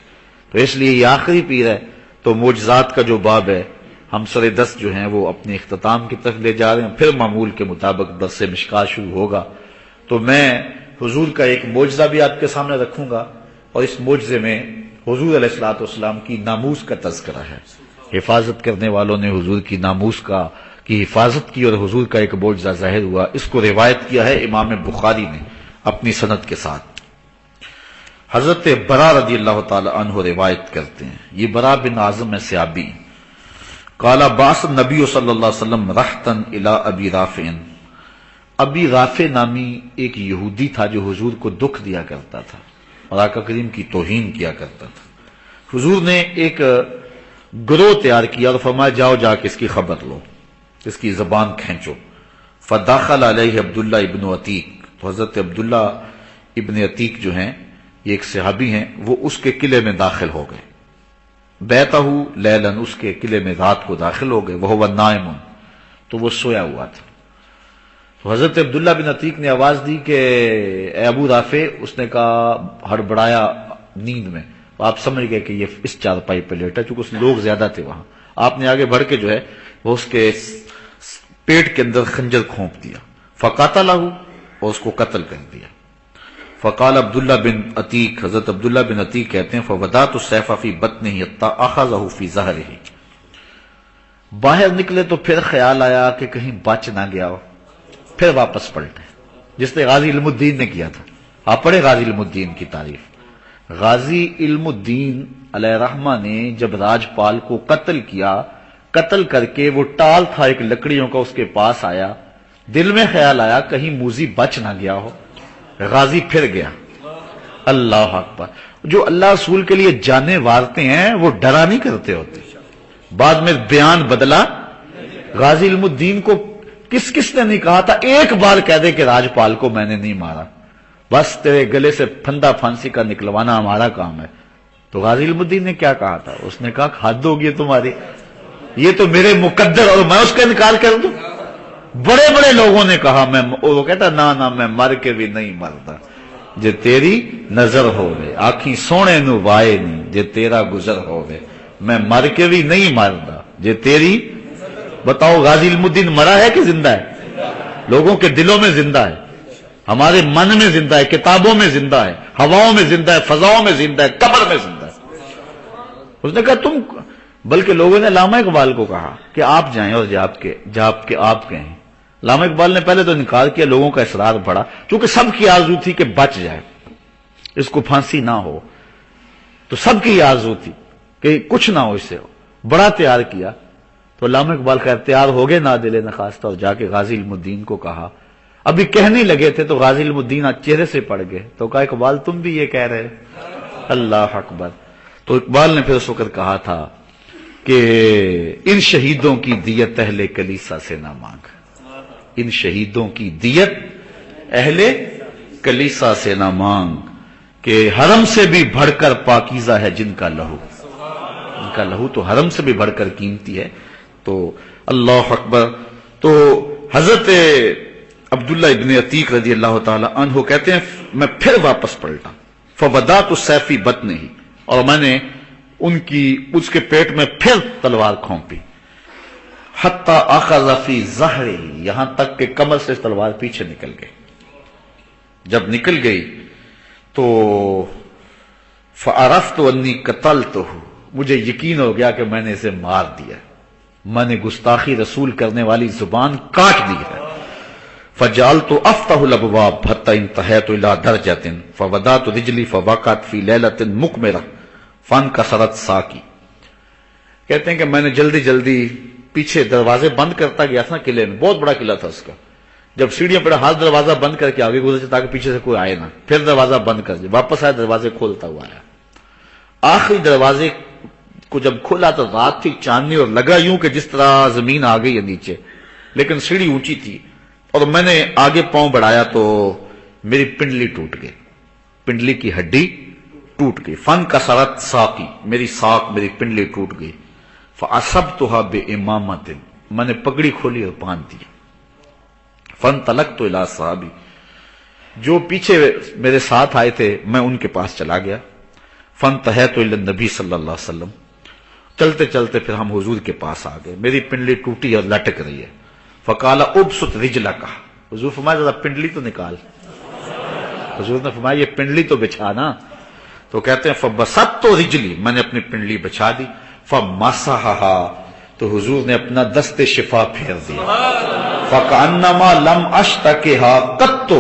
Speaker 1: تو اس لیے یہ آخری پیر ہے۔ تو معجزات کا جو باب ہے ہم سر 10 جو ہیں وہ اپنے اختتام کی طرف لے جا رہے ہیں، پھر معمول کے مطابق درس مشکات شروع ہوگا۔ تو میں حضور کا ایک معجزہ بھی آپ کے سامنے رکھوں گا، اور اس معجزے میں حضور علیہ الصلوۃ والسلام کی ناموس کا تذکرہ ہے۔ حفاظت کرنے والوں نے حضور کی ناموس کی حفاظت کی اور حضور کا ایک معجزہ ظاہر ہوا، اس کو روایت کیا ہے امام بخاری نے اپنی سند کے ساتھ۔ حضرت برا رضی اللہ تعالی عنہ روایت کرتے ہیں، یہ برا بن عازم ہے صحابی، قال بعث النبی صلی اللہ علیہ وسلم رحتا الی ابی رافع، ابی رافع نامی ایک یہودی تھا جو حضور کو دکھ دیا کرتا تھا اور آقا کریم کی توہین کیا کرتا تھا۔ حضور نے ایک گروہ تیار کیا اور فرمایا جاؤ جا کے اس کی خبر لو، اس کی زبان کھینچو۔ فداخل علیہ عبداللہ ابن عتیق، تو حضرت عبداللہ ابن عتیق جو ہیں یہ ایک صحابی ہیں، وہ اس کے قلعے میں داخل ہو گئے، بیتہ لیلاً، اس کے قلعے میں رات کو داخل ہو گئے، وہو نائم، تو وہ سویا ہوا تھا۔ تو حضرت عبداللہ بن عتیق نے آواز دی کہ اے ابو رافع، اس نے کہا ہڑبڑایا نیند میں، آپ سمجھ گئے کہ یہ اس چارپائی پہ لیٹا، چونکہ اس لوگ زیادہ تھے وہاں، آپ نے آگے بڑھ کے جو ہے وہ اس کے پیٹ کے اندر خنجر کھونپ دیا، فقاتلہ، اور اس کو قتل کر دیا۔ فقال عبداللہ بن عتیق، حضرت عبداللہ بن عتیق کہتے ہیں فوضعت السیف فی بطنہ حتی اخذہ فی ظہرہ، باہر نکلے تو پھر خیال آیا کہ کہیں بچ نہ گیا ہو، پھر واپس پلٹے، جس نے غازی علم الدین نے کیا تھا۔ آپ پڑھیں غازی علم الدین کی تعریف، غازی علم الدین علیہ رحمہ نے جب راجپال کو قتل کیا، قتل کر کے وہ ٹال تھا ایک لکڑیوں کا اس کے پاس آیا، دل میں خیال آیا کہیں موذی بچ نہ گیا ہو، غازی پھر گیا. اللہ اکبر. جو اللہ رسول کے لیے جانیں وارتے ہیں وہ ڈرا نہیں کرتے ہوتے. بعد میں بیان بدلا. غازی علم الدین کو کس کس نے نہیں کہا تھا ایک بار کہہ دے کہ راجپال کو میں نے نہیں مارا، بس تیرے گلے سے پھندا پھانسی کا نکلوانا ہمارا کام ہے. تو غازی علم الدین نے کیا کہا تھا؟ اس نے کہا حد ہوگی تمہاری، یہ تو میرے مقدر اور میں اس کا انکار کر دوں. بڑے بڑے لوگوں نے کہا، وہ کہتا نہ میں مر کے بھی نہیں مرتا جے تیری نظر ہووے، آنکھیں سونے نو وائے نہیں جے تیرا گزر ہووے، میں مر کے بھی نہیں مردا جے تیری. بتاؤ غازی علم الدین مرا ہے کہ زندہ ہے؟ لوگوں کے دلوں میں زندہ ہے، ہمارے من میں زندہ ہے، کتابوں میں زندہ ہے، ہواؤں میں زندہ ہے، فضاؤں میں زندہ ہے، قبر میں زندہ ہے. اس نے کہا بلکہ لوگوں نے علامہ اقبال کو کہا کہ آپ جائیں اور جاب کے آپ کہیں. علامہ اقبال نے پہلے تو انکار کیا، لوگوں کا اصرار بڑھا، چونکہ سب کی آرزو تھی کہ بچ جائے، اس کو پھانسی نہ ہو، تو سب کی آرزو تھی کہ کچھ نہ ہو اس سے. بڑا تیار کیا تو علامہ اقبال کا تیار ہو گئے نادل نخواستہ، اور جا کے غازی علم الدین کو کہا. ابھی کہنے لگے تھے تو غازی علم الدین چہرے سے پڑ گئے، تو کہا اقبال تم بھی یہ کہہ رہے؟ اللہ اکبر. تو اقبال نے پھر اس وقت کہا تھا کہ ان شہیدوں کی دیت اہل کلیسا سے نہ مانگ، ان شہیدوں کی دیت اہل کلیسا سے نہ مانگ، کہ حرم سے بھی بڑھ کر پاکیزہ ہے جن کا لہو، ان کا لہو تو حرم سے بھی بڑھ کر قیمتی ہے. تو اللہ اکبر. تو حضرت عبداللہ ابن عتیق رضی اللہ تعالی عنہ کہتے ہیں میں پھر واپس پلٹا، فوضعت السیف بطنہ، اور میں نے اس کے پیٹ میں پھر تلوار کھونپی، حتی اخذ فی ظہرہ، یہاں تک کہ کمر سے تلوار پیچھے نکل گئی. جب نکل گئی تو فعرفت انی قتلتہ، مجھے یقین ہو گیا کہ میں نے اسے مار دیا، میں نے گستاخی رسول کرنے والی زبان کاٹ دی ہے. فجعلت افتح الابواب حتى انتهيت الى درجة فوضعت رجلي فوقعت في ليلة مقمرة فانكسرت ساقي. کہتے ہیں کہ میں نے جلدی جلدی پیچھے دروازے بند کرتا گیا تھا قلعے میں، بہت بڑا قلعہ تھا اس کا. جب سیڑھیاں پڑا ہاتھ دروازہ بند کر کے آگے گزرتے تاکہ پیچھے سے کوئی آئے نہ، پھر دروازہ بند کر دیا، واپس آیا دروازے کھولتا ہوا آیا. آخری دروازے کو جب کھولا تو رات تھی، چاندنی، اور لگا یوں کہ جس طرح زمین آ گئی ہے نیچے، لیکن سیڑھی اونچی تھی. اور میں نے آگے پاؤں بڑھایا تو میری پنڈلی ٹوٹ گئی، پنڈلی کی ہڈی ٹوٹ گئی. فن کسرت ساقی، میری ساق، میری پنڈلی ٹوٹ گئی. فاصبتها بامامۃ، میں نے پگڑی کھولی اور باندھ دی. فانطلقت الی صحابی، جو پیچھے میرے ساتھ آئے تھے میں ان کے پاس چلا گیا. فانتہیت الی النبی صلی اللہ علیہ وسلم، چلتے چلتے پھر ہم حضور کے پاس آ گئے. میری پنڈلی ٹوٹی اور لٹک رہی ہے. فقال ابسط رجلک، حضور فرمایا ذرا پنڈلی تو نکال. حضور نے فرمایا یہ پنڈلی تو بچھا نا. تو کہتے ہیں فبسطت رجلی، میں نے اپنی پنڈلی بچھا دی. فمسحها، تو حضور نے اپنا دست شفا پھیر دیا. فکأنما لم اشتکها قط،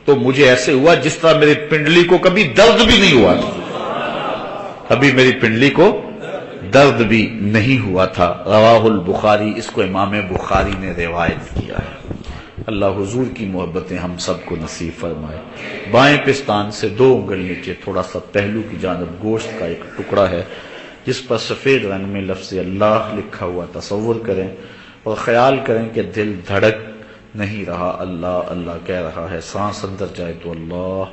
Speaker 1: تو مجھے ایسے ہوا جس طرح میری پنڈلی کو کبھی درد بھی نہیں ہوا تھا، کبھی میری پنڈلی کو درد بھی نہیں ہوا تھا. رواہ البخاری، اس کو امام بخاری نے روایت کیا ہے. اللہ حضور کی محبتیں ہم سب کو نصیب فرمائے. بائیں پستان سے 2 انگل نیچے تھوڑا سا پہلو کی جانب گوشت کا ایک ٹکڑا ہے جس پر سفید رنگ میں لفظ اللہ لکھا ہوا. تصور کریں اور خیال کریں کہ دل دھڑک نہیں رہا، اللہ اللہ کہہ رہا ہے. سانس اندر جائے تو اللہ،